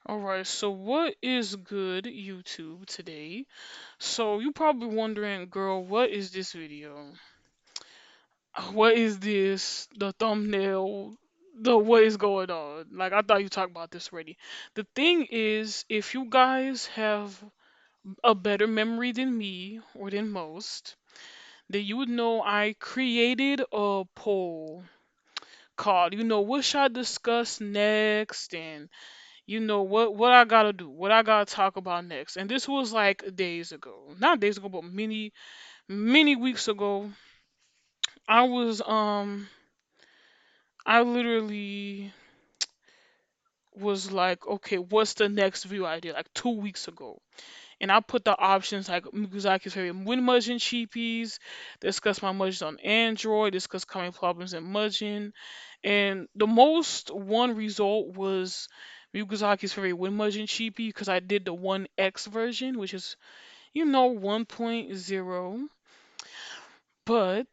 Alright, so what is good, YouTube, today? So you probably wondering, girl, what is this video? What is this? The thumbnail? The what is going on? Like I thought you talked about this already. The thing is, if you guys have a better memory than me or than most, then you would know I created a poll called, what should I discuss next and what I gotta do, what I gotta talk about next. And this was like days ago. Not days ago, but many weeks ago. I was I literally was like, okay, what's the next video idea? Like 2 weeks ago. And I put the options like Mikuzaki's favorite Winmudging cheapies, discuss my mudging on Android, discuss common problems in mudging. And the most one result was Mikuzaki's favorite Winmudging cheapie because I did the 1X version, which is, 1.0. But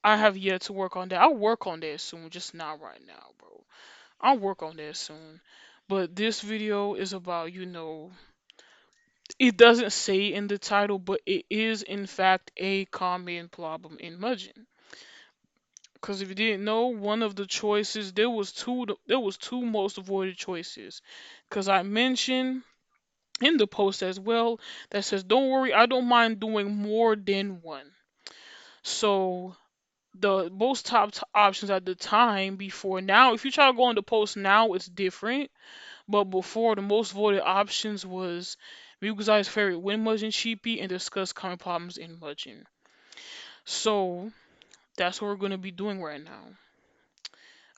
I have yet to work on that. I'll work on that soon, just not right now, bro. I'll work on that soon. But this video is about, it doesn't say in the title, but it is in fact a common problem in Mugen. Because if you didn't know, one of the choices there was two most avoided choices. Because I mentioned in the post as well that says, "Don't worry, I don't mind doing more than one." So the most options at the time before now, if you try to go on the post now, it's different. But before, the most voted options was Mugazai's favorite win Mudging cheapie and discuss common problems in Mudging. So that's what we're gonna be doing right now.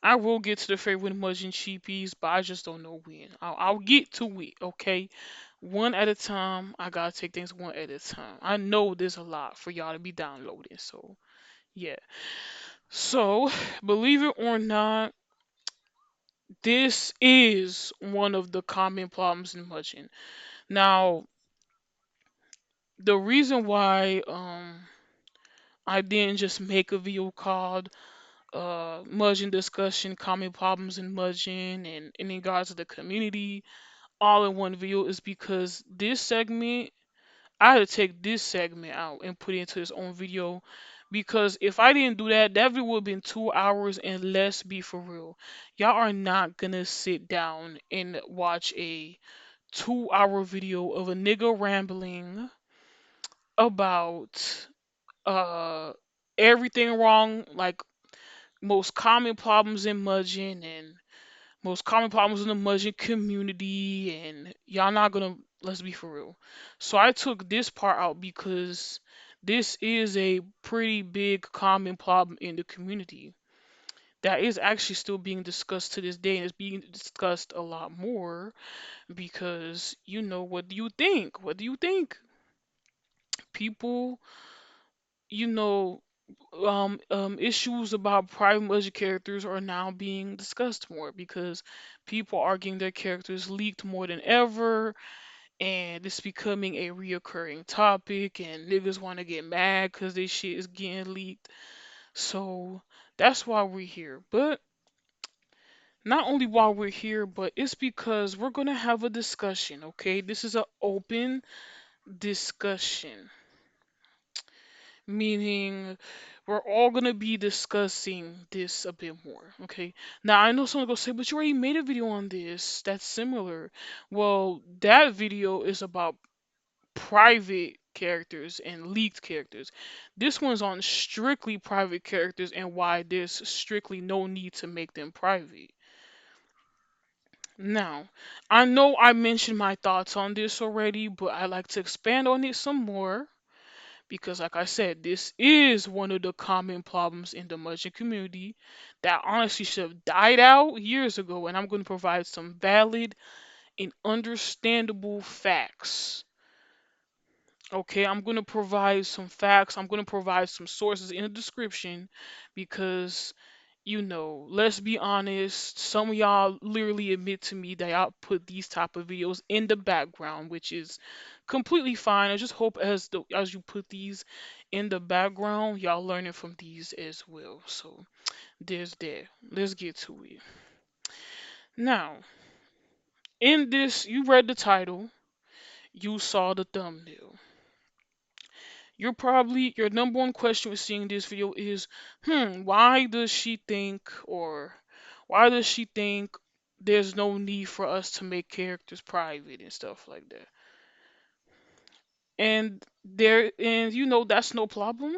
I will get to the favorite win Mudging cheapies, but I just don't know when. I'll get to it, okay? One at a time. I gotta take things one at a time. I know there's a lot for y'all to be downloading, so yeah. So, believe it or not, this is one of the common problems in Mudging. Now, the reason why I didn't just make a video called Mudging Discussion, Common Problems in Mudging and in regards to the community all in one video is because this segment, I had to take this segment out and put it into its own video because if I didn't do that, that video would have been 2 hours, and let's be for real. Y'all are not gonna sit down and watch a 2 hour video of a nigga rambling about uh everything wrong, like most common problems in Mudging and most common problems in the Mudging community, and y'all not gonna, let's be for real. So I took this part out because this is a pretty big common problem in the community that is actually still being discussed to this day, and it's being discussed a lot more because what do you think? What do you think? People, you know, issues about private budget characters are now being discussed more because people are getting their characters leaked more than ever, and it's becoming a reoccurring topic, and niggas want to get mad because this shit is getting leaked. So that's why we're here. But not only why we're here, but it's because we're gonna have a discussion, okay? This is an open discussion, meaning we're all gonna be discussing this a bit more, okay? Now I know someone gonna say, but you already made a video on this that's similar. Well, that video is about private characters and leaked characters. This one's on strictly private characters and why there's strictly no need to make them private. Now, I know I mentioned my thoughts on this already, but I like to expand on it some more because like I said, this is one of the common problems in the merchant community that honestly should have died out years ago, and I'm going to provide some valid and understandable facts. Okay, I'm going to provide some facts. I'm going to provide some sources in the description because, let's be honest, some of y'all literally admit to me that y'all put these type of videos in the background, which is completely fine. I just hope as you put these in the background, y'all learning from these as well. So there's that. Let's get to it. Now, in this, you read the title, you saw the thumbnail. You're probably your number one question with seeing this video is, why does she think, or why does she think there's no need for us to make characters private and stuff like that? And that's no problem,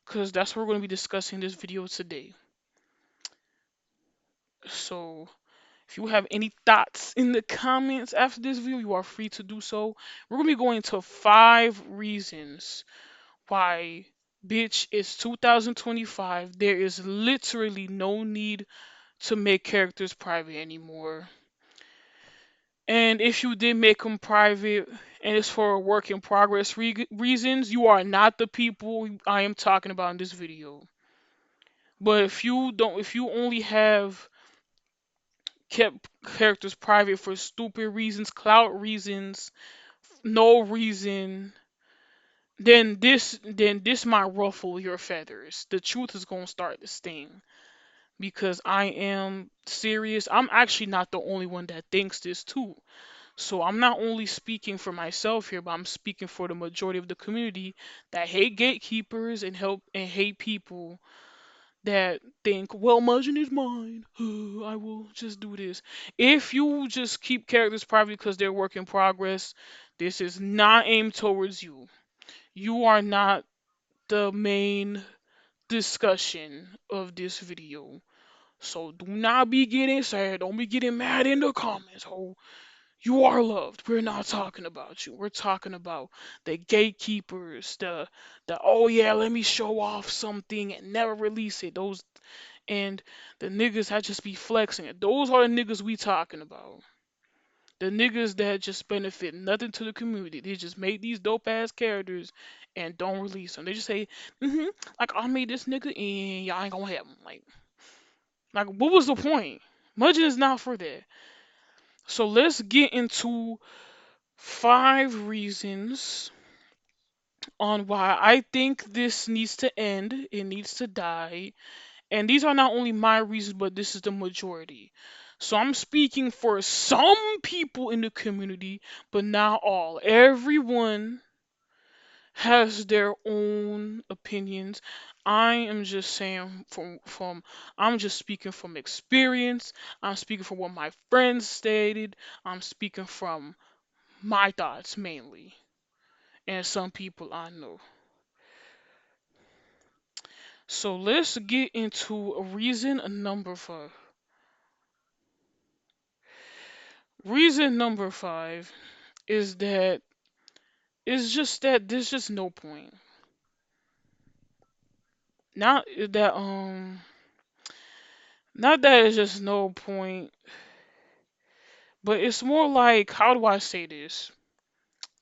because that's what we're going to be discussing in this video today. So if you have any thoughts in the comments after this video, you are free to do so. We're going to be going to 5 reasons why, bitch, it's 2025. There is literally no need to make characters private anymore. And if you did make them private and it's for work in progress reasons, you are not the people I am talking about in this video. But if you only have kept characters private for stupid reasons, clout reasons, no reason, then this might ruffle your feathers. The truth is gonna start to sting. Because I am serious. I'm actually not the only one that thinks this too. So I'm not only speaking for myself here, but I'm speaking for the majority of the community that hate gatekeepers and hate people that think, well, Mugen is mine. I will just do this. If you just keep characters private because they're work in progress, this is not aimed towards you. You are not the main discussion of this video. So do not be getting sad. Don't be getting mad in the comments. Oh, you are loved. We're not talking about you. We're talking about the gatekeepers, the oh yeah, let me show off something and never release it. Those and the niggas that just be flexing it. Those are the niggas we talking about. The niggas that just benefit nothing to the community. They just make these dope ass characters and don't release them. They just say, like I made this nigga and y'all ain't gonna have him. Like what was the point? Mugging is not for that. So let's get into 5 reasons on why I think this needs to end. It needs to die. And these are not only my reasons, but this is the majority. So I'm speaking for some people in the community, but not all. Everyone has their own opinions. I am just saying from I'm just speaking from experience. I'm speaking from what my friends stated. I'm speaking from my thoughts mainly, and some people I know. So let's get into reason number 5. Reason number 5 is that it's just that there's just no point. Not that not that it's just no point, but it's more like, how do I say this?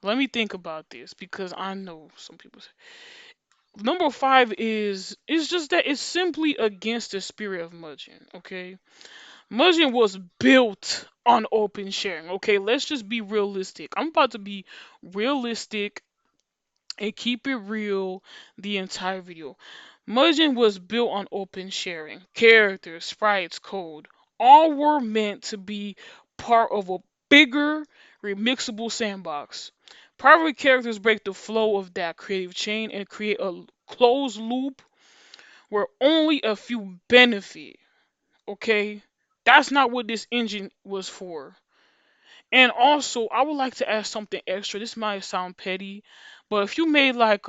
Let me think about this because I know some people say. Number 5 is it's just that it's simply against the spirit of Mugen, okay? Mugen was built on open sharing, okay? Let's just be realistic. I'm about to be realistic and keep it real the entire video. Mugen was built on open sharing. Characters, sprites, code, all were meant to be part of a bigger, remixable sandbox. Private characters break the flow of that creative chain and create a closed loop where only a few benefit. Okay? That's not what this engine was for. And also, I would like to add something extra. This might sound petty, but if you made like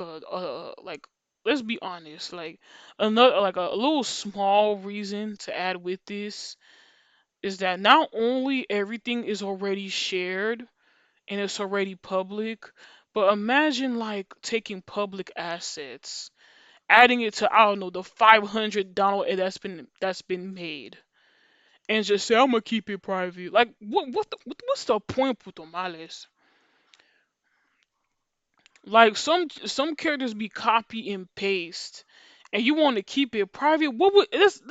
let's be honest, like another like a little small reason to add with this is that not only everything is already shared and it's already public, but imagine like taking public assets, adding it to, I don't know, the $500 that's been made, and just say I'm gonna keep it private. Like what's the point, puto males? Like some characters be copy and paste, and you want to keep it private. What would that's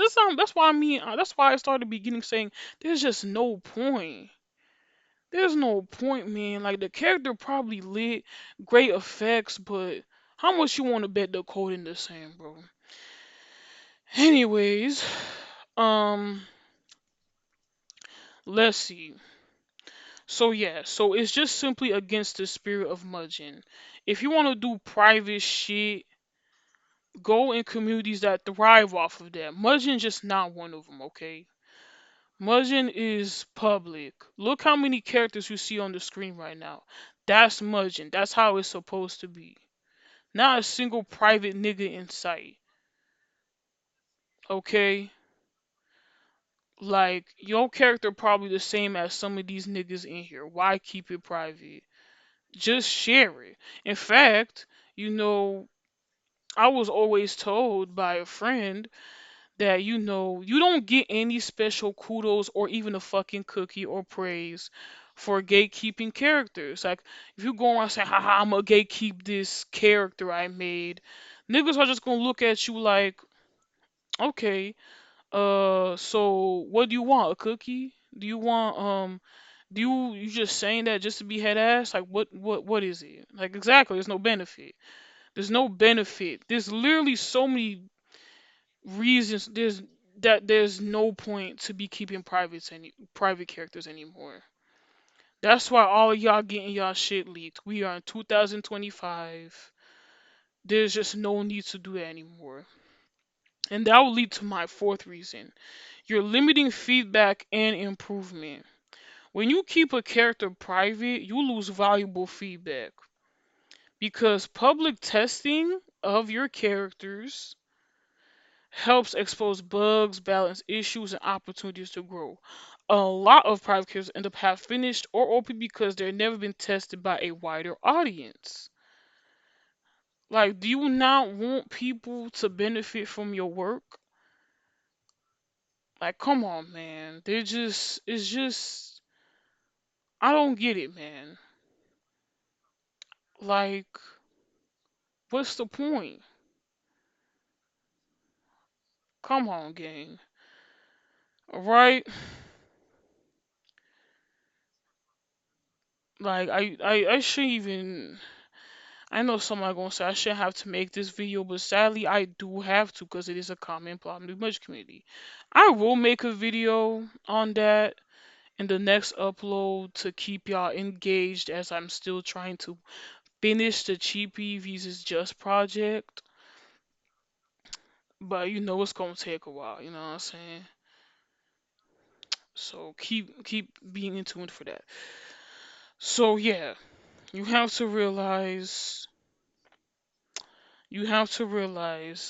why I mean that's why I started beginning saying there's just no point. There's no point, man. Like the character probably lit, great effects, but how much you want to bet the code in the same, bro? Anyways, um, let's see. So yeah, so it's just simply against the spirit of Mugen. If you want to do private shit, go in communities that thrive off of that. Mugen just not one of them, okay? Mugen is public. Look how many characters you see on the screen right now. That's Mugen. That's how it's supposed to be. Not a single private nigga in sight. Okay? Like, your character probably the same as some of these niggas in here. Why keep it private? Just share it. In fact, you know, I was always told by a friend that, you don't get any special kudos or even a fucking cookie or praise for gatekeeping characters. Like, if you go around saying, haha, I'm gonna gatekeep this character I made, niggas are just gonna look at you like, okay, so what do you want? A cookie? Do you want, do you just saying that just to be head ass? Like, what is it? Like, exactly, there's no benefit. There's no benefit. There's literally so many reasons there's no point to be keeping private characters anymore. That's why all of y'all getting y'all shit leaked. We are in 2025. There's just no need to do that anymore. And that will lead to my fourth reason. You're limiting feedback and improvement. When you keep a character private, you lose valuable feedback because public testing of your characters helps expose bugs, balance issues, and opportunities to grow. A lot of private characters end up half finished or OP because they've never been tested by a wider audience. Like, do you not want people to benefit from your work? Like, come on, man. It's just, I don't get it, man. Like, what's the point? Come on, gang. Alright? Like, I shouldn't even. I know somebody gonna say I shouldn't have to make this video, but sadly I do have to because it is a common problem in the Much community. I will make a video on that in the next upload to keep y'all engaged as I'm still trying to finish the Cheapy Visas Just project. But you know it's gonna take a while, you know what I'm saying? So keep being in tune for that. So yeah, you have to realize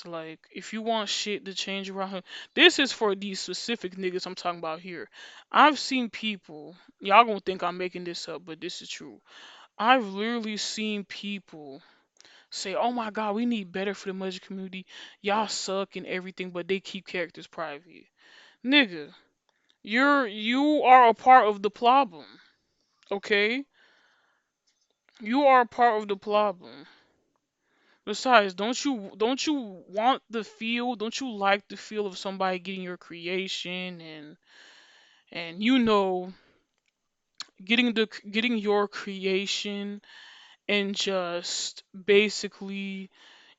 like, if you want shit to change around here, this is for these specific niggas I'm talking about here. I've seen people, y'all gonna think I'm making this up, but this is true. I've literally seen people say, oh my god, we need better for the Mudge community. Y'all suck and everything, but they keep characters private. Nigga, you are a part of the problem. Okay? You are a part of the problem. Besides, don't you want the feel? Don't you like the feel of somebody getting your creation and getting your creation and just basically,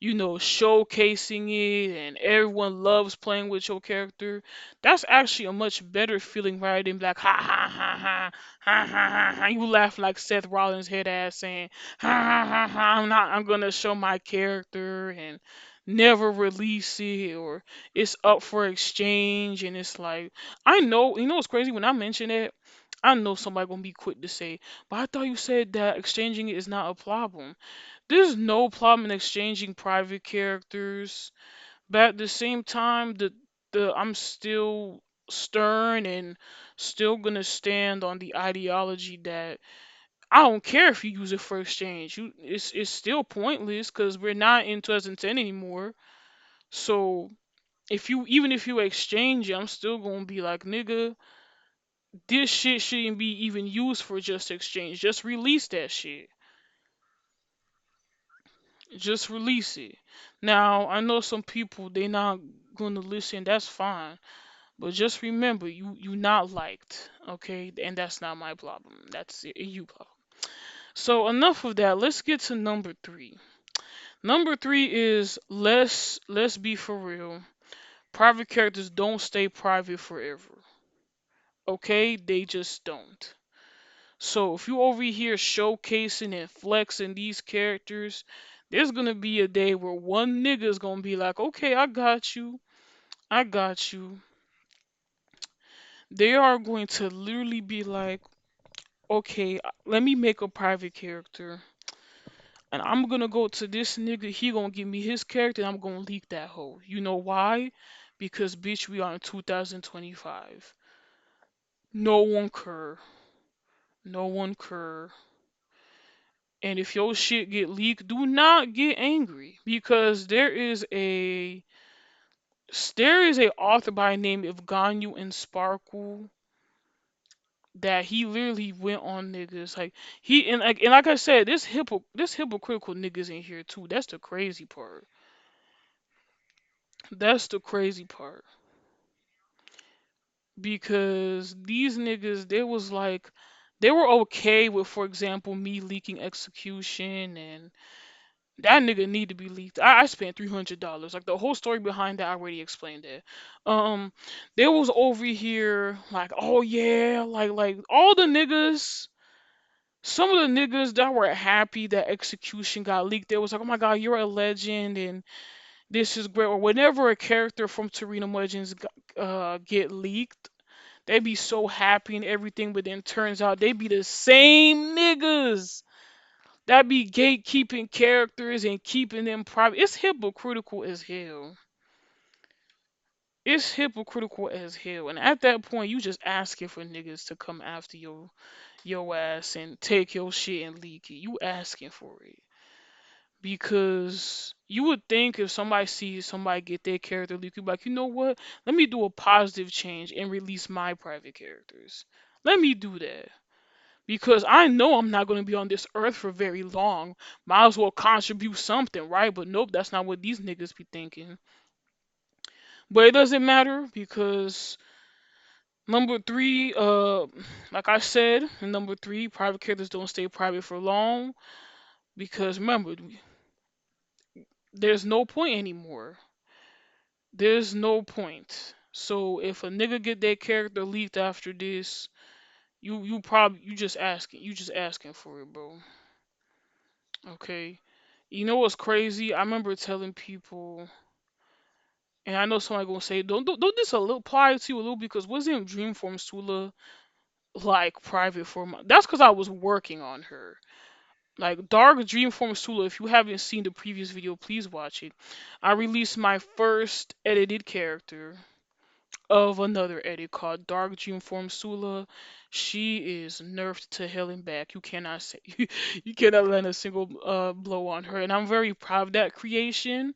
showcasing it and everyone loves playing with your character. That's actually a much better feeling rather than be like, ha ha ha ha ha ha ha ha. You laugh like Seth Rollins head ass saying, ha ha ha ha, I'm gonna show my character and never release it, or it's up for exchange. And it's like, I know, what's crazy, when I mention it, I know somebody gonna be quick to say, but I thought you said that exchanging it is not a problem. There's no problem in exchanging private characters, but at the same time, the I'm still stern and still gonna stand on the ideology that I don't care if you use it for exchange. It's still pointless because we're not in 2010 anymore. So if you exchange it, I'm still gonna be like, nigga, this shit shouldn't be even used for just exchange. Just release that shit. Just release it. Now, I know some people they not gonna listen, that's fine. But just remember, you not liked, okay? And that's not my problem. That's you problem. So enough of that. Let's get to number three. Number three is let's be for real. Private characters don't stay private forever. Okay? They just don't. So if you over here showcasing and flexing these characters, there's gonna be a day where one nigga's gonna be like, okay, I got you, I got you. They are going to literally be like, okay, let me make a private character. And I'm gonna go to this nigga, he gonna give me his character, and I'm gonna leak that hoe. You know why? Because bitch, we are in 2025. No one care. No one care. And if your shit get leaked, do not get angry because there is a author by the name of Ganyu and Sparkle that he literally went on niggas like and like I said, this hypocritical niggas in here too. That's the crazy part. That's the crazy part because these niggas they were okay with, for example, me leaking execution and that nigga need to be leaked. I spent $300. Like the whole story behind that, I already explained it. Um, there was over here like, oh yeah, like all the niggas. Some of the niggas that were happy that execution got leaked, they was like, oh my god, you're a legend and this is great. Or whenever a character from Torino Legends get leaked, they be so happy and everything, but then turns out they be the same niggas that be gatekeeping characters and keeping them private. It's hypocritical as hell. It's hypocritical as hell. And at that point, you just asking for niggas to come after your ass and take your shit and leak it. You asking for it. Because you would think if somebody sees somebody get their character leaked, you'd be like, you know what? Let me do a positive change and release my private characters. Let me do that. Because I know I'm not going to be on this earth for very long. Might as well contribute something, right? But nope, that's not what these niggas be thinking. But it doesn't matter because number three, like I said, in number three, private characters don't stay private for long. Because remember, there's no point anymore. There's no point. So if a nigga get their character leaked after this, you just asking for it, bro. Okay. You know what's crazy? I remember telling people, and I know somebody gonna say, don't this a little apply to you a little because wasn't Dreamform Sula like private for my? That's because I was working on her. Like Dark Dreamform Sula. If you haven't seen the previous video, please watch it. I released my first edited character of another edit called Dark Dreamform Sula. She is nerfed to hell and back. You cannot say you cannot land a single blow on her, and I'm very proud of that creation.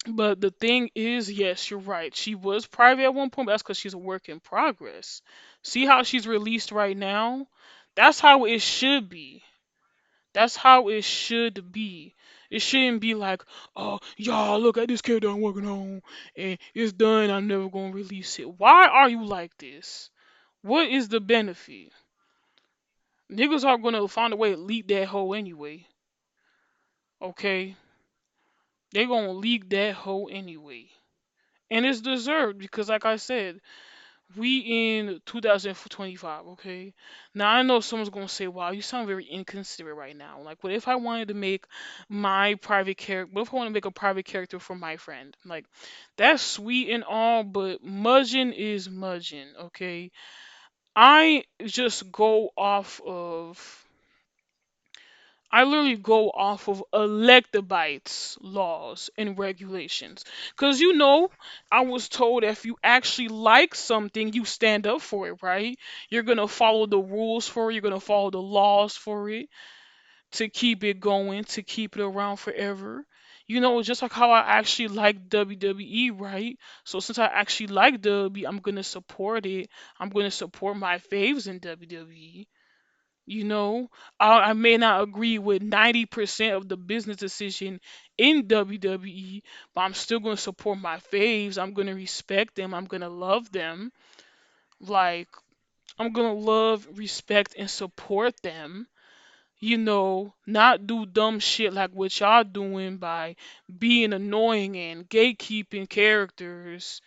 But the thing is, yes, you're right. She was private at one point, but that's because she's a work in progress. See how she's released right now? That's how it should be. That's how it should be. It shouldn't be like, oh, y'all, look at this character I'm working on, and it's done. I'm never gonna release it. Why are you like this? What is the benefit? Niggas are gonna find a way to leak that hoe anyway. Okay, they gonna leak that hoe anyway, and it's deserved because, like I said, we in 2025, okay? Now I know someone's gonna say, "Wow, you sound very inconsiderate right now." Like, what if I wanted to make my private character? What if I want to make a private character for my friend? Like, that's sweet and all, but Mugen is Mugen, okay? I just go off of I literally go off of Electabytes laws and regulations. Because I was told if you actually like something, you stand up for it, right? You're going to follow the rules for it, you're going to follow the laws for it to keep it going, to keep it around forever. Just like how I actually like WWE, right? So since I actually like WWE, I'm going to support it. I'm going to support my faves in WWE. You know, I may not agree with 90% of the business decision in WWE, but I'm still going to support my faves. I'm going to respect them. I'm going to love them. Like, I'm going to love, respect, and support them. Not do dumb shit like what y'all doing by being annoying and gatekeeping characters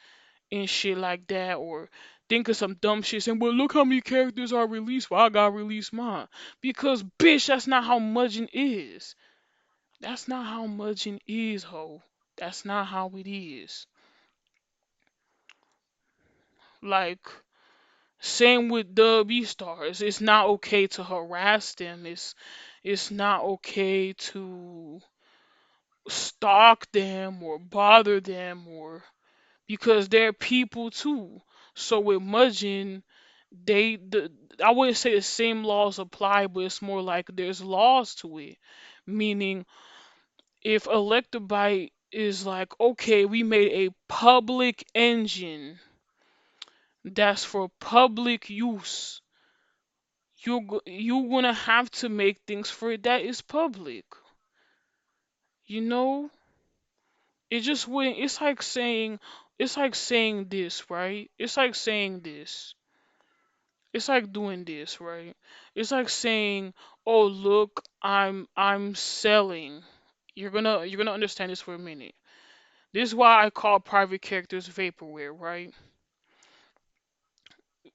and shit like that, or think of some dumb shit saying, well, look how many characters are released. Well, I gotta release mine. Because, bitch, that's not how Mugen is. That's not how Mugen is, ho. That's not how it is. Like, same with W stars. It's not okay to harass them. It's not okay to stalk them or bother them or because they're people too. So with Mugen, I wouldn't say the same laws apply, but it's more like there's laws to it. Meaning, if Electabite is like, okay, we made a public engine that's for public use, you're gonna have to make things for it that is public. You know, it just wouldn't. It's like saying this, right? It's like saying this. It's like doing this, right? It's like saying, "Oh, look, I'm selling." You're gonna understand this for a minute. This is why I call private characters vaporware, right?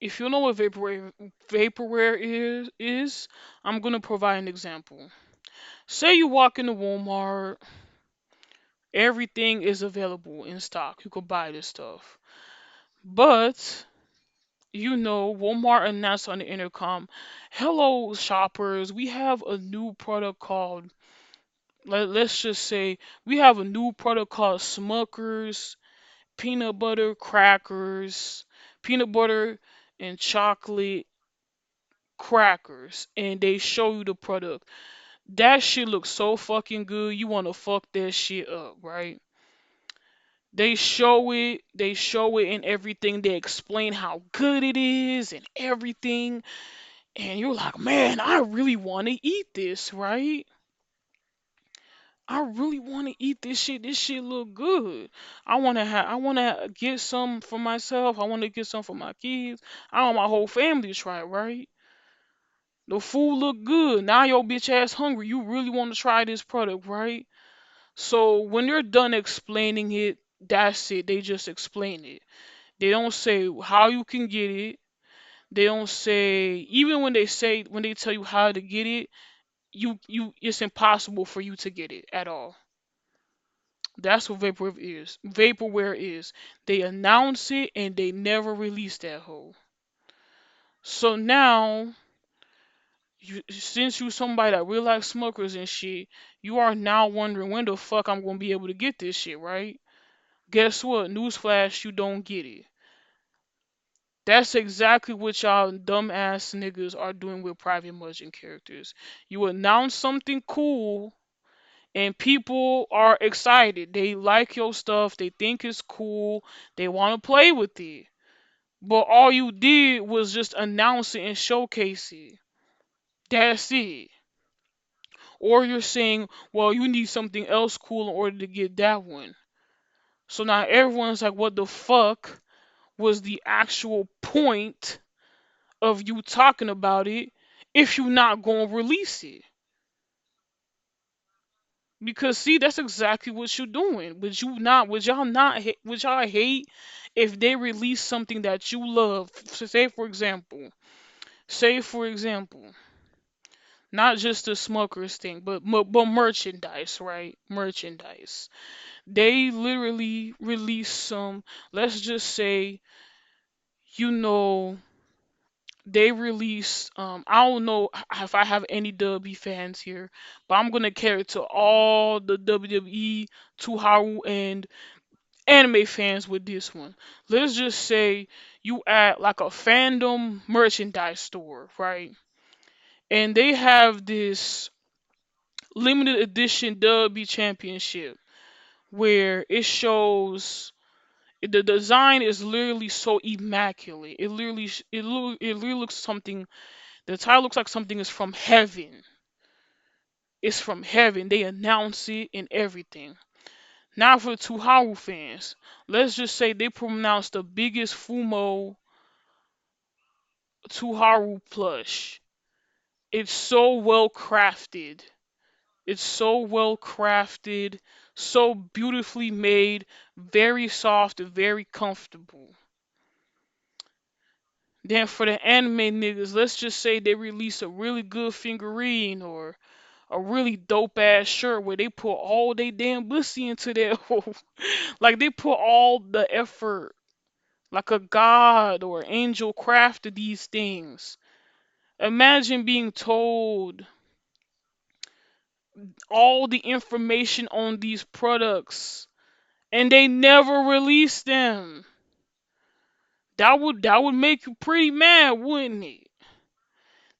If you know what vaporware is, I'm gonna provide an example. Say you walk into Walmart, everything is available in stock. You could buy this stuff. But Walmart announced on the intercom, "Hello, shoppers. We have a new product called let's just say we have a new product called Smuckers peanut butter crackers, peanut butter and chocolate crackers," and they show you the product. That shit looks so fucking good. You want to fuck that shit up, right? They show it in everything. They explain how good it is and everything. And you're like, man, I really want to eat this, right? I really want to eat this shit. This shit look good. I want to get some for myself. I want to get some for my kids. I want my whole family to try it, right? The food look good. Now your bitch ass hungry. You really want to try this product, right? So when they're done explaining it, that's it. They just explain it. They don't say how you can get it. They don't say even when they tell you how to get it, it's impossible for you to get it at all. That's what vaporware is. Vaporware is. They announce it and they never release that whole. So now, since you somebody that really likes smokers and shit, you are now wondering when the fuck I'm gonna be able to get this shit, right? Guess what? Newsflash, you don't get it. That's exactly what y'all dumbass niggas are doing with private merging characters. You announce something cool and people are excited. They like your stuff, they think it's cool, they want to play with it. But all you did was just announce it and showcase it. That's it. Or you're saying, well, you need something else cool in order to get that one. So now everyone's like, what the fuck was the actual point of you talking about it if you're not going to release it? Because see, that's exactly what you're doing. Would y'all hate if they release something that you love? Say for example, not just the Smuckers thing, but merchandise, right? Merchandise. They literally release some. Let's just say, you know, they release. I don't know if I have any W fans here, but I'm gonna carry it to all the WWE, Tuharu, and anime fans with this one. Let's just say you at like a fandom merchandise store, right? And they have this limited edition W championship where it shows the design is literally so immaculate. It literally looks something. The title looks like something is from heaven. It's from heaven. They announce it and everything. Now for the Tuharu fans, let's just say they pronounce the biggest Fumo Tuharu plush. It's so well crafted. It's so well crafted, so beautifully made, very soft, and very comfortable. Then for the anime niggas, let's just say they release a really good figurine or a really dope ass shirt where they put all they damn pussy into their whole, like they put all the effort, like a god or angel crafted these things. Imagine being told all the information on these products and they never release them. That would make you pretty mad, wouldn't it?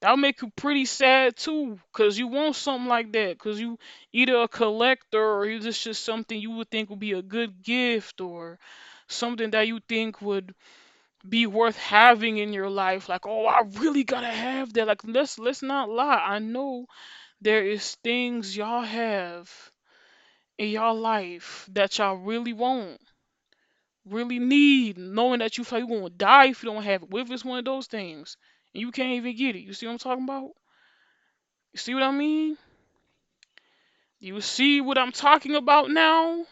That would make you pretty sad too, cause you want something like that, cause you either a collector or is this just something you would think would be a good gift or something that you think would be worth having in your life. Like, oh, I really gotta have that. Like, let's not lie. I know there is things y'all have in y'all life that y'all really want, really need, knowing that you feel like you're gonna die if you don't have it. What if it's one of those things and you can't even get it? You see what I'm talking about? You see what I mean? You see what I'm talking about now?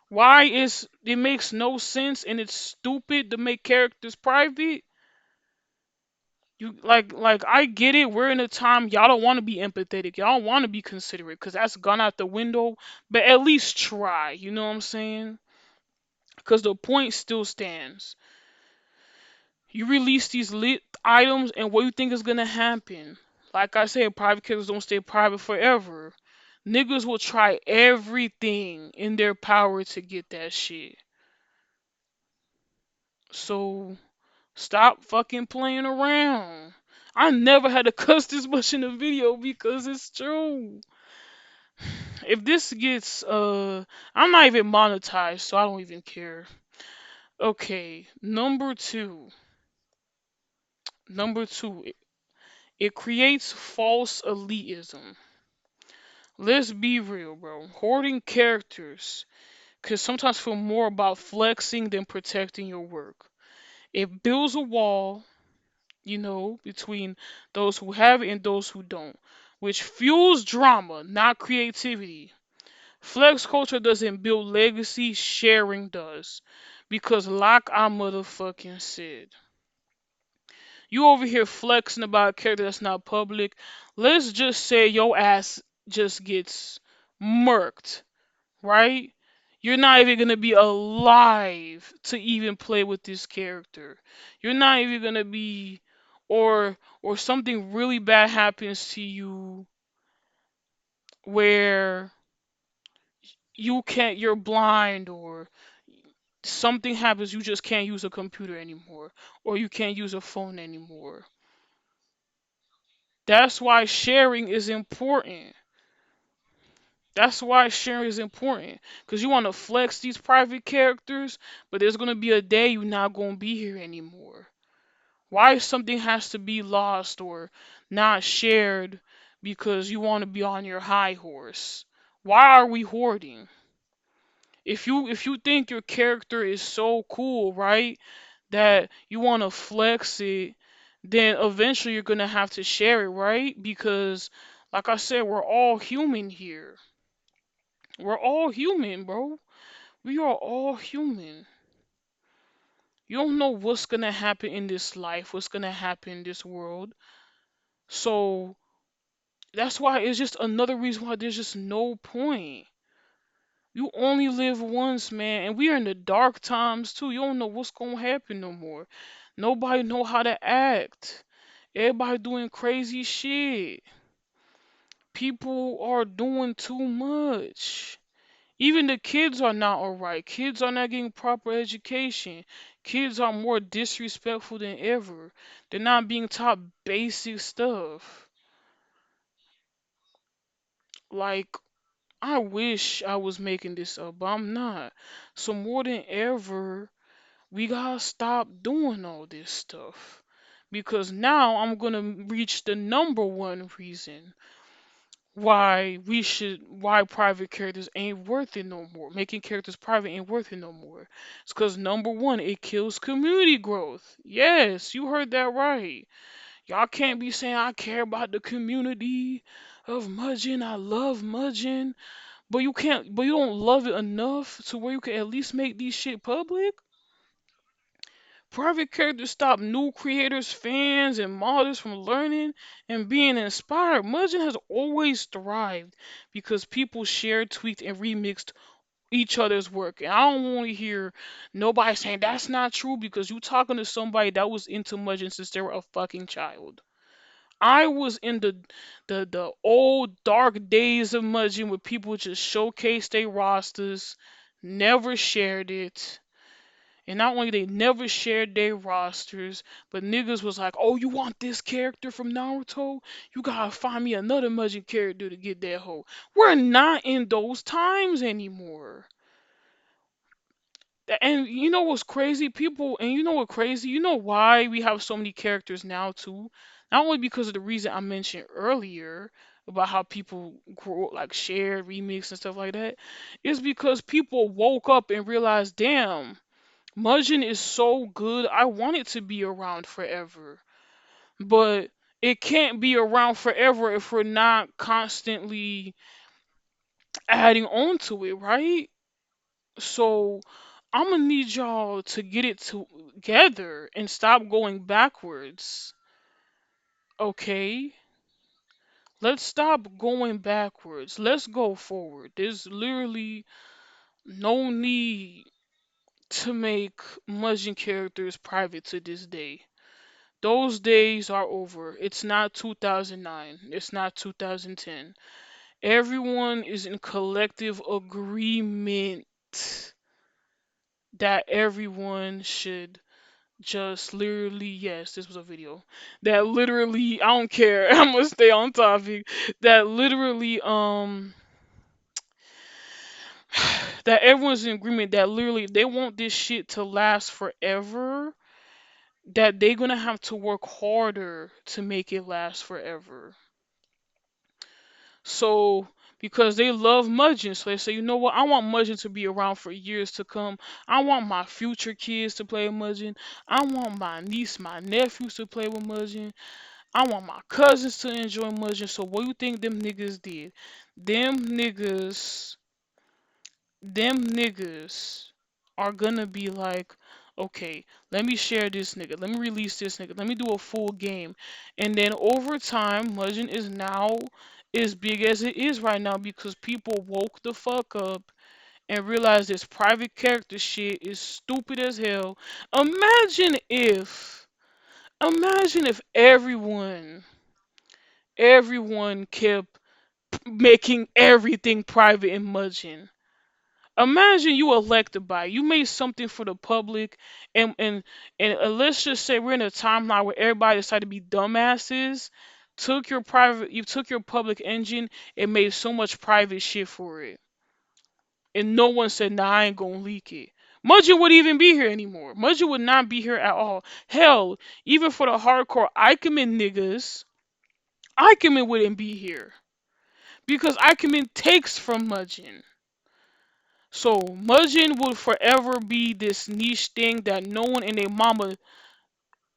Why is it makes no sense and it's stupid to make characters private? You like I get it. We're in a time y'all don't want to be empathetic. Y'all don't want to be considerate because that's gone out the window. But at least try. You know what I'm saying? Because the point still stands. You release these lit items, and what you think is gonna happen? Like I said, private characters don't stay private forever. Niggas will try everything in their power to get that shit. So stop fucking playing around. I never had to cuss this much in a video because it's true. If this gets I'm not even monetized, so I don't even care. Okay, number two. Number two, it creates false elitism. Let's be real, bro. Hoarding characters can sometimes feel more about flexing than protecting your work. It builds a wall, between those who have it and those who don't, which fuels drama, not creativity. Flex culture doesn't build legacy, sharing does. Because like I motherfucking said, you over here flexing about a character that's not public. Let's just say your ass just gets murked, right? You're not even gonna be alive to even play with this character. You're not even gonna be, or something really bad happens to you where you're blind, or something happens you just can't use a computer anymore, or you can't use a phone anymore. That's why sharing is important. That's why sharing is important. Because you want to flex these private characters, but there's going to be a day you're not going to be here anymore. Why something has to be lost or not shared because you want to be on your high horse? Why are we hoarding? If you think your character is so cool, right, that you want to flex it, then eventually you're going to have to share it, right? Because like I said, we're all human here. We're all human, bro. We are all human. You don't know what's gonna happen in this life, what's gonna happen in this world. So that's why it's just another reason why there's just no point. You only live once, man, and we are in the dark times too. You don't know what's gonna happen no more. Nobody know how to act. Everybody doing crazy shit. People are doing too much. Even the kids are not alright. Kids are not getting proper education. Kids are more disrespectful than ever. They're not being taught basic stuff. Like, I wish I was making this up, but I'm not. So more than ever, we gotta stop doing all this stuff. Because now I'm gonna reach the number one reason why private characters ain't worth it no more. Making characters private ain't worth it no more. It's because number one, it kills community growth. Yes, you heard that right. Y'all can't be saying I care about the community of Mugen. I love Mugen. But you don't love it enough to where you can at least make these shit public. Private characters stop new creators, fans, and modders from learning and being inspired. Mugen has always thrived because people shared, tweaked, and remixed each other's work. And I don't want to hear nobody saying that's not true because you talking to somebody that was into Mugen since they were a fucking child. I was in the old dark days of Mugen where people just showcased their rosters, never shared it. And not only they never shared their rosters, but niggas was like, "Oh, you want this character from Naruto? You gotta find me another Mugen character to get that hoe." We're not in those times anymore. And you know what's crazy? People, and you know what crazy? You know why we have so many characters now too? Not only because of the reason I mentioned earlier about how people grow, like share, remix, and stuff like that. It's because people woke up and realized, damn, Mugen is so good. I want it to be around forever. But it can't be around forever if we're not constantly adding on to it, right? So I'm gonna need y'all to get it together and stop going backwards. Okay? Let's stop going backwards. Let's go forward. There's literally no need to make Mugen characters private to this day. Those days are over. It's not 2009. It's not 2010. Everyone is in collective agreement that everyone should just literally, yes, this was a video. That literally, I don't care. I'm gonna stay on topic. That literally, that everyone's in agreement that literally they want this shit to last forever. That they're gonna have to work harder to make it last forever. So because they love Mugen, so they say, you know what, I want Mugen to be around for years to come. I want my future kids to play Mugen. I want my niece, my nephews to play with Mugen. I want my cousins to enjoy Mugen. So what do you think them niggas did? Them niggas them niggas are gonna be like, okay, let me share this nigga, let me release this nigga, let me do a full game. And then over time, Mugen is now as big as it is right now because people woke the fuck up and realized this private character shit is stupid as hell. Imagine if, imagine if everyone kept making everything private in Mugen. Imagine you elected by you made something for the public, and let's just say we're in a timeline where everybody decided to be dumbasses, you took your public engine and made so much private shit for it, and no one said, nah, I ain't gonna leak it. Mudge would even be here anymore. Mudge would not be here at all. Hell, even for the hardcore Ikemen niggas, Ikemen wouldn't be here because Ikemen takes from Mudgeon. So Mugen will forever be this niche thing that no one in their mama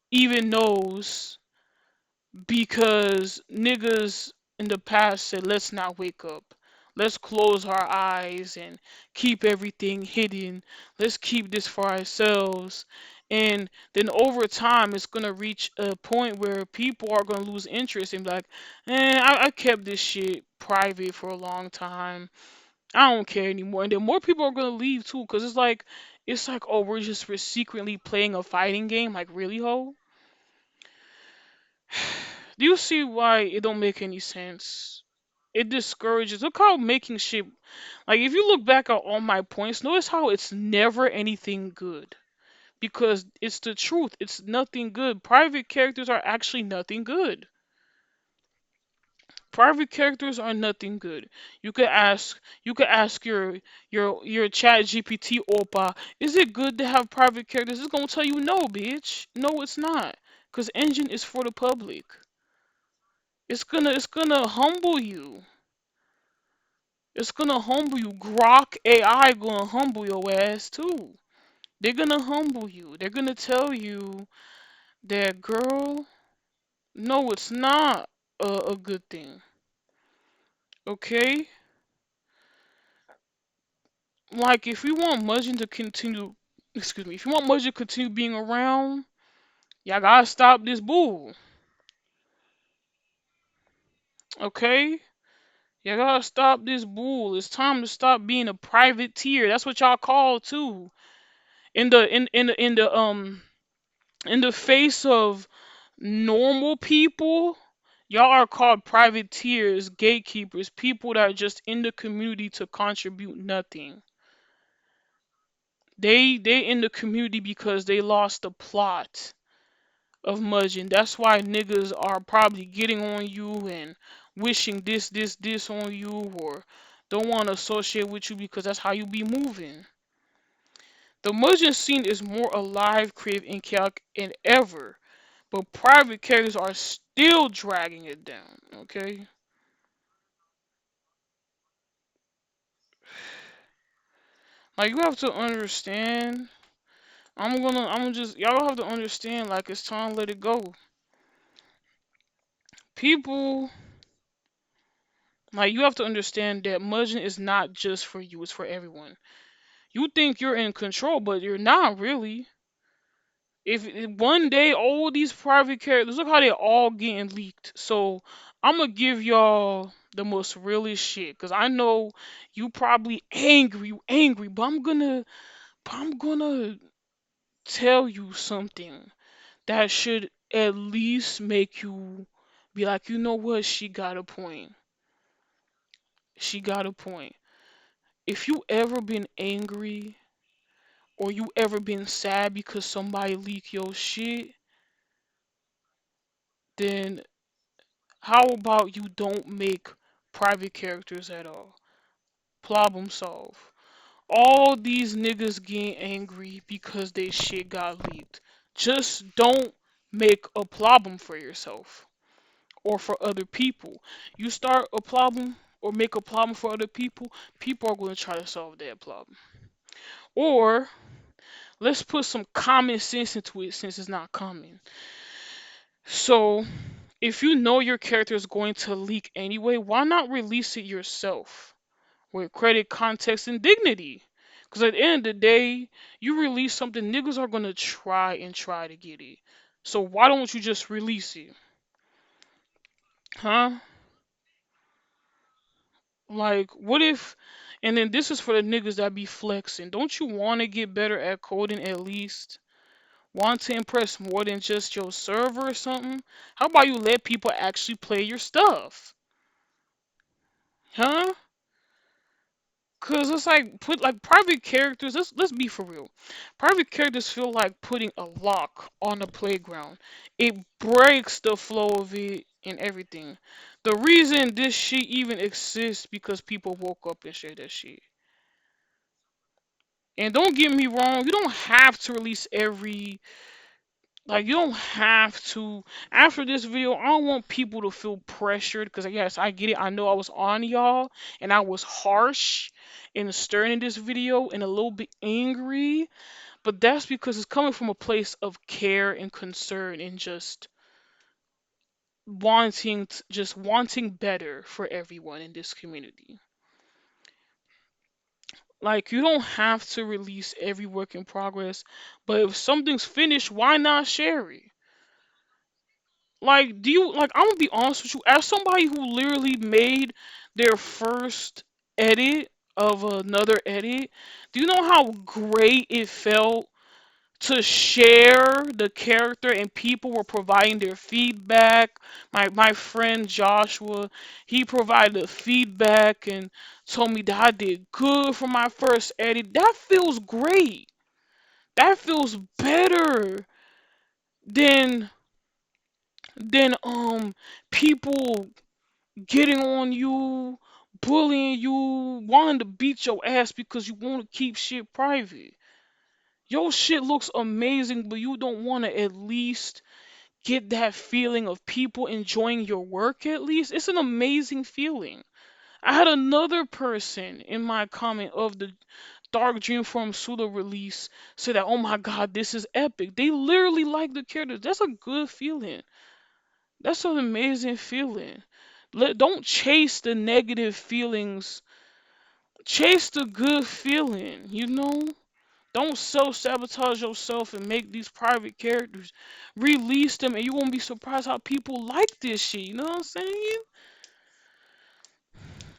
even knows because niggas in the past said let's not wake up. Let's close our eyes and keep everything hidden. Let's keep this for ourselves. And then over time, it's gonna reach a point where people are gonna lose interest and be like, I kept this shit private for a long time. I don't care anymore. And then more people are gonna leave too, cause it's like, oh, we're secretly playing a fighting game. Like, really, ho? Do you see why it don't make any sense? It discourages. Look how making shit. Like, if you look back at all my points, notice how it's never anything good. Because it's the truth. It's nothing good. Private characters are actually nothing good. Private characters are nothing good. You could ask your chat GPT Opa, is it good to have private characters? It's gonna tell you no, bitch. No, it's not. Cause engine is for the public. It's gonna humble you. It's gonna humble you. Grok AI gonna humble your ass too. They're gonna humble you. They're gonna tell you that, girl, no, it's not a good thing. Okay? Like, if we want Mugen to continue excuse me, if you want Mudge to continue being around, y'all gotta stop this bull. Okay? You gotta stop this bull. It's time to stop being a private tier. That's what y'all call too. In the face of normal people, y'all are called private tiers, gatekeepers, people that are just in the community to contribute nothing. They in the community because they lost the plot of Mudging. That's why niggas are probably getting on you and wishing this on you, or don't want to associate with you because that's how you be moving. The Mudging scene is more alive, creative, and chaotic than ever, but private characters are still dragging it down. Okay, like you have to understand. I'm just y'all have to understand. Like it's time to let it go. People, like you have to understand that Mudging is not just for you; it's for everyone. You think you're in control, but you're not really. If one day all these private characters, look how they all getting leaked. So I'm gonna give y'all the most realest shit, cause I know you probably angry, but I'm gonna tell you something that should at least make you be like, you know what? She got a point. She got a point. If you ever been angry or you ever been sad because somebody leaked your shit, then how about you don't make private characters at all? Problem solve. All these niggas getting angry because they shit got leaked. Just don't make a problem for yourself or for other people. You start a problem or make a problem for other people, people are going to try to solve that problem. Or let's put some common sense into it since it's not common. So, if you know your character is going to leak anyway, why not release it yourself with credit, context, and dignity? Because at the end of the day, you release something, niggas are going to try to get it. So, why don't you just release it? Huh? Like, what if, and then this is for the niggas that be flexing. Don't you want to get better at coding at least? Want to impress more than just your server or something? How about you let people actually play your stuff? Huh? Cause it's like put like private characters. Let's be for real. Private characters feel like putting a lock on the playground. It breaks the flow of it and everything. The reason this shit even exists because people woke up and shared that shit. And don't get me wrong, you don't have to release every, like you don't have to. After this video, I don't want people to feel pressured because yes, I get it. I know I was on y'all and I was harsh and stern in this video and a little bit angry, but that's because it's coming from a place of care and concern and just just wanting better for everyone in this community. Like you don't have to release every work in progress, but if something's finished, why not share it? Like, do you like? I'm gonna be honest with you. As somebody who literally made their first edit of another edit, do you know how great it felt to share the character and people were providing their feedback? My friend Joshua, he provided the feedback and told me that I did good for my first edit. That feels great. That feels better than people getting on you, bullying you, wanting to beat your ass because you want to keep shit private. Your shit looks amazing, but you don't want to at least get that feeling of people enjoying your work at least. It's an amazing feeling. I had another person in my comment of the Dark Dream Form pseudo release say that, oh my god, this is epic. They literally like the characters. That's a good feeling. That's an amazing feeling. Don't chase the negative feelings. Chase the good feeling, you know? Don't self-sabotage yourself and make these private characters. Release them, and you won't be surprised how people like this shit. You know what I'm saying?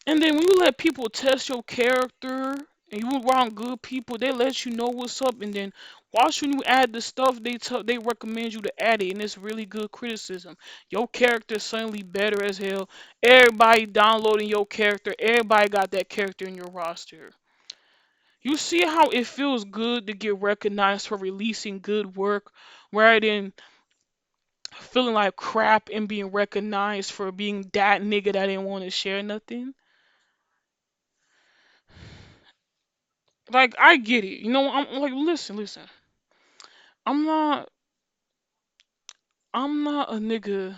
And then when you let people test your character and you around good people, they let you know what's up. And then watch when you add the stuff they recommend you to add it, and it's really good criticism. Your character suddenly better as hell. Everybody downloading your character. Everybody got that character in your roster. You see how it feels good to get recognized for releasing good work, rather than feeling like crap and being recognized for being that nigga that didn't want to share nothing. Like, I get it. You know, I'm like, listen. I'm not I'm not a nigga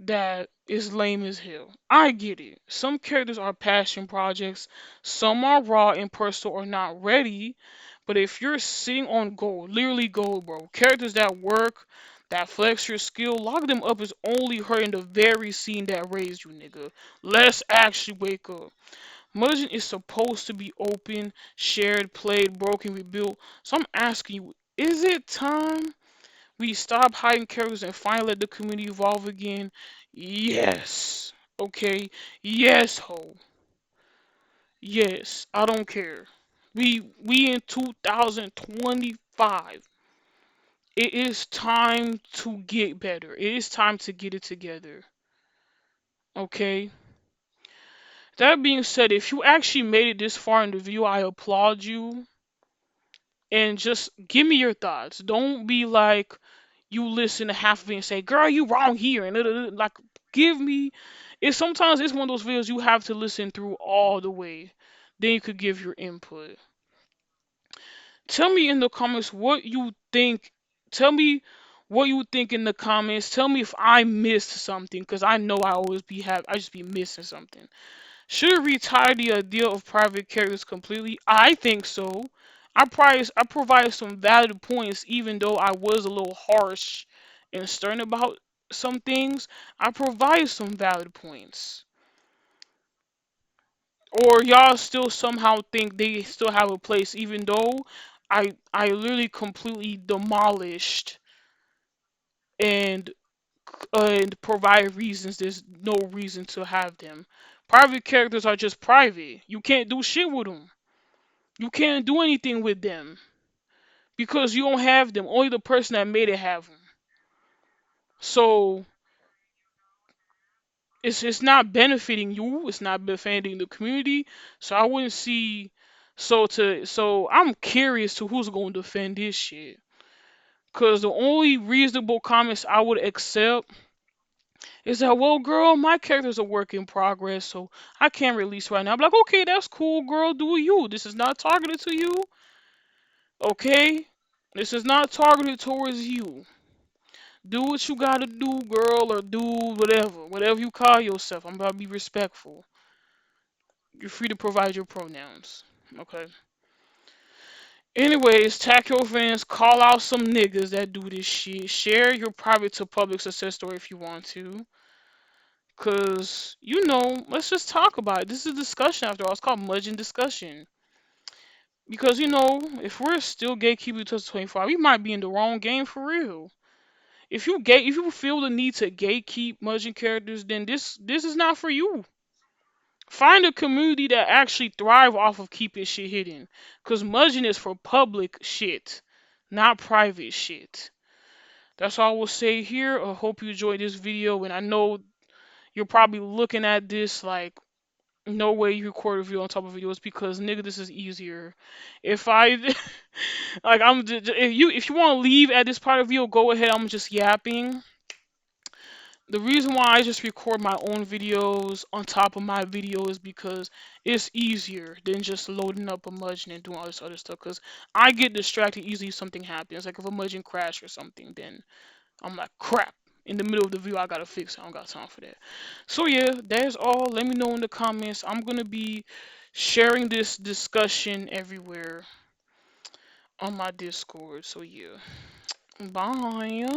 that is lame as hell. I get it. Some characters are passion projects, some are raw and personal or not ready. But if you're sitting on gold, literally gold, bro, characters that work, that flex your skill, lock them up is only hurting the very scene that raised you, nigga. Let's actually wake up. Merging is supposed to be open, shared, played, broken, rebuilt. So I'm asking you, is it time we stop hiding characters and finally let the community evolve again? Yes. Okay. Yes, ho. Yes. I don't care. We in 2025. It is time to get better. It is time to get it together. Okay. That being said, if you actually made it this far in the video, I applaud you. And just give me your thoughts. Don't be like you listen to half of it and say, "Girl, you wrong here," and like give me. Sometimes it's one of those videos you have to listen through all the way. Then you could give your input. Tell me in the comments what you think. Tell me what you think in the comments. Tell me if I missed something, cause I know I just be missing something. Should retire the idea of private characters completely? I think so. I provide some valid points, even though I was a little harsh and stern about some things. I provide some valid points. Or y'all still somehow think they still have a place, even though I literally completely demolished and and provide reasons there's no reason to have them. Private characters are just private. You can't do shit with them. You can't do anything with them because you don't have them. Only the person that made it have them. So it's not benefiting you. It's not benefiting the community. So I wouldn't see. So I'm curious to who's going to defend this shit. Cause the only reasonable comments I would accept is that, well, girl, my character's a work in progress, so I can't release right now. I'm like, okay, that's cool, girl. Do you? This is not targeted to you. Okay? This is not targeted towards you. Do what you gotta do, girl, or do whatever. Whatever you call yourself. I'm about to be respectful. You're free to provide your pronouns. Okay. Anyways, tag your fans, call out some niggas that do this shit. Share your private to public success story if you want to. Cause, let's just talk about it. This is a discussion after all. It's called Mudging Discussion. Because, if we're still gatekeeping to 25, we might be in the wrong game for real. If you feel the need to gatekeep Mudging characters, then this is not for you. Find a community that actually thrive off of keeping shit hidden. Cause Mudging is for public shit, not private shit. That's all I will say here. I hope you enjoyed this video, and I know you're probably looking at this like, no way you record a video on top of videos, because nigga, this is easier. If I like, if you want to leave at this part of the video, go ahead. I'm just yapping. The reason why I just record my own videos on top of my videos is because it's easier than just loading up a Mudgeon and doing all this other stuff. Cause I get distracted easily if something happens. Like if a Mudgeon crash or something, then I'm like, crap. In the middle of the video, I gotta fix it. I don't got time for that. So yeah, that's all. Let me know in the comments. I'm gonna be sharing this discussion everywhere on my Discord. So yeah, bye.